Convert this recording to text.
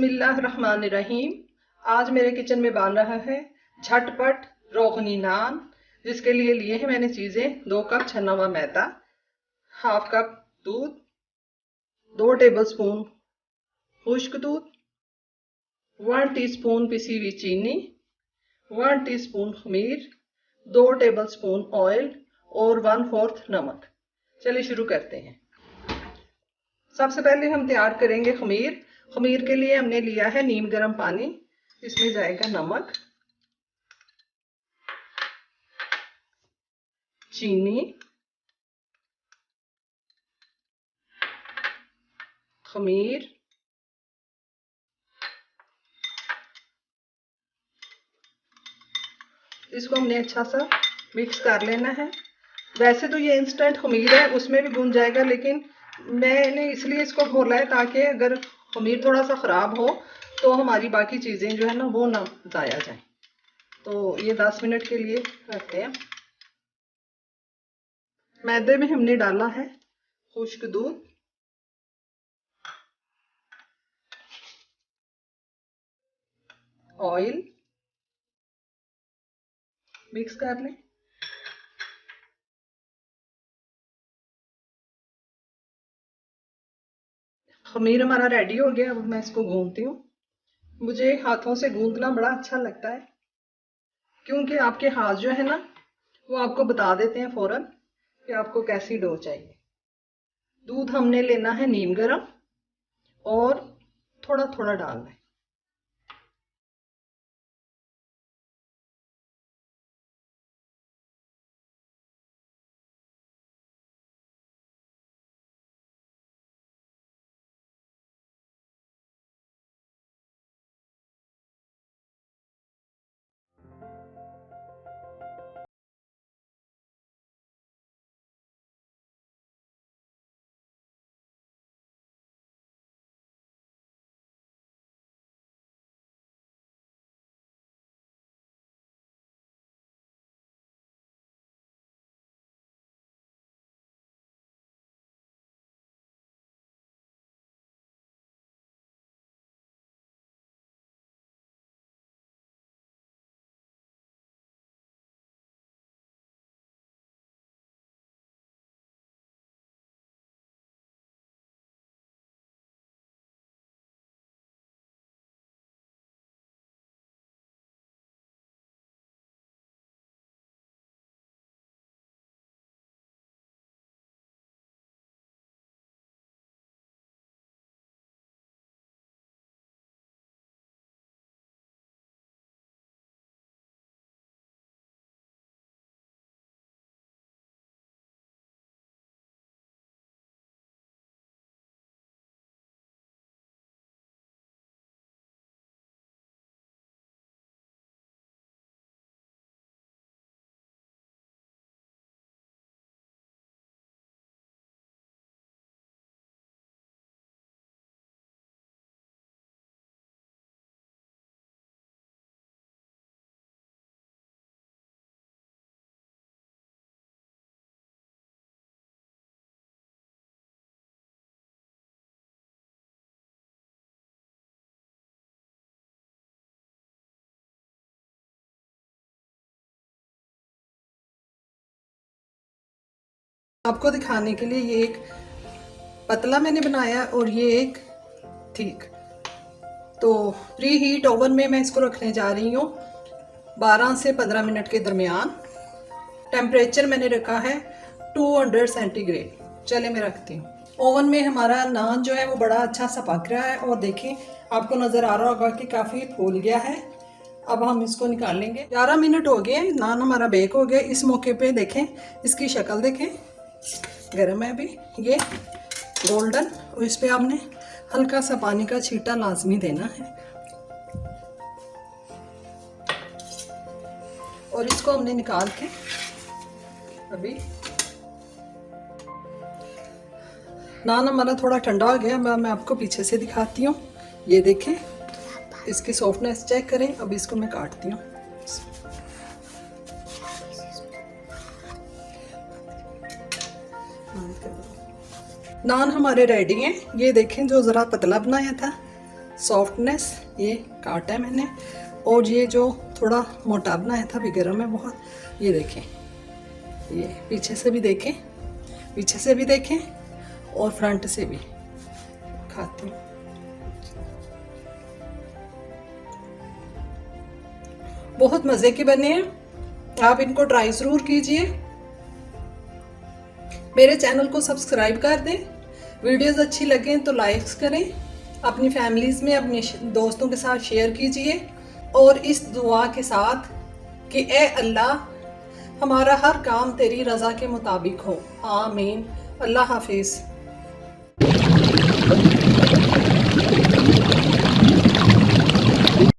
बिस्मिल्लाहिर्रहमानिर्रहीम। आज मेरे किचन में बन रहा है झटपट रोगनी नान, जिसके लिए हैं मैंने चीज़ें 2 कप छना हुआ मैदा, हाफ कप दूध, 2 टेबलस्पून खुश्क दूध, 1 टीस्पून पिसी हुई चीनी, 1 टीस्पून खमीर, 2 टेबलस्पून ऑयल और 1/4 नमक। चलिए शुरू करते हैं। सबसे पहले हम तैयार करेंगे खमीर। खमीर के लिए हमने लिया है नीम गर्म पानी, इसमें जाएगा नमक, चीनी, खमीर, इसको हमने अच्छा सा मिक्स कर लेना है। वैसे तो ये इंस्टेंट खमीर है, उसमें भी गूंज जाएगा, लेकिन मैंने इसलिए इसको घोला है ताकि अगर खमीर थोड़ा सा ख़राब हो तो हमारी बाकी चीज़ें जो है ना वो ना ज़ाया जाए। तो ये 10 मिनट के लिए रखते हैं। मैदे में हमने डाला है खुश्क दूध, ऑयल, मिक्स कर लें। खमीर हमारा रेडी हो गया। अब मैं इसको गूंदती हूँ। मुझे हाथों से गूंदना बड़ा अच्छा लगता है, क्योंकि आपके हाथ जो है ना वो आपको बता देते हैं फौरन कि आपको कैसी डो चाहिए। दूध हमने लेना है नीम गर्म और थोड़ा थोड़ा डालना है। आपको दिखाने के लिए ये एक पतला मैंने बनाया और ये एक ठीक। तो प्री हीट ओवन में मैं इसको रखने जा रही हूँ 12 से 15 मिनट के दरमियान। टेम्परेचर मैंने रखा है 200 सेंटीग्रेड। चले मैं रखती हूँ। ओवन में हमारा नान जो है वो बड़ा अच्छा सा पक रहा है और देखिए आपको नज़र आ रहा होगा कि काफ़ी फूल गया है। अब हम इसको निकालेंगे। 11 मिनट हो गए, नान हमारा बेक हो गया। इस मौके पे देखें, इसकी शक्ल देखें, गर्म है अभी ये गोल्डन। और इस पे आपने हल्का सा पानी का छींटा लाजमी देना है। और इसको हमने निकाल के अभी नान हमारा थोड़ा ठंडा हो गया। मैं आपको पीछे से दिखाती हूँ। ये देखें, इसकी सॉफ्टनेस चेक करें। अब इसको मैं काटती हूँ। नान हमारे रेडी हैं। ये देखें, जो ज़रा पतला बनाया था सॉफ्टनेस ये काटा है मैंने। और ये जो थोड़ा मोटा बनाया था भी गर्म है बहुत, ये देखें, ये पीछे से भी देखें, पीछे से भी देखें और फ्रंट से भी खाती हूँ। बहुत मज़े के बने हैं, आप इनको ट्राई ज़रूर कीजिए। मेरे चैनल को सब्सक्राइब कर दें, वीडियोस अच्छी लगें तो लाइक्स करें, अपनी फैमिलीज़ में अपने दोस्तों के साथ शेयर कीजिए। और इस दुआ के साथ कि ए अल्लाह हमारा हर काम तेरी रज़ा के मुताबिक हो, आमीन। अल्लाह हाफिज़।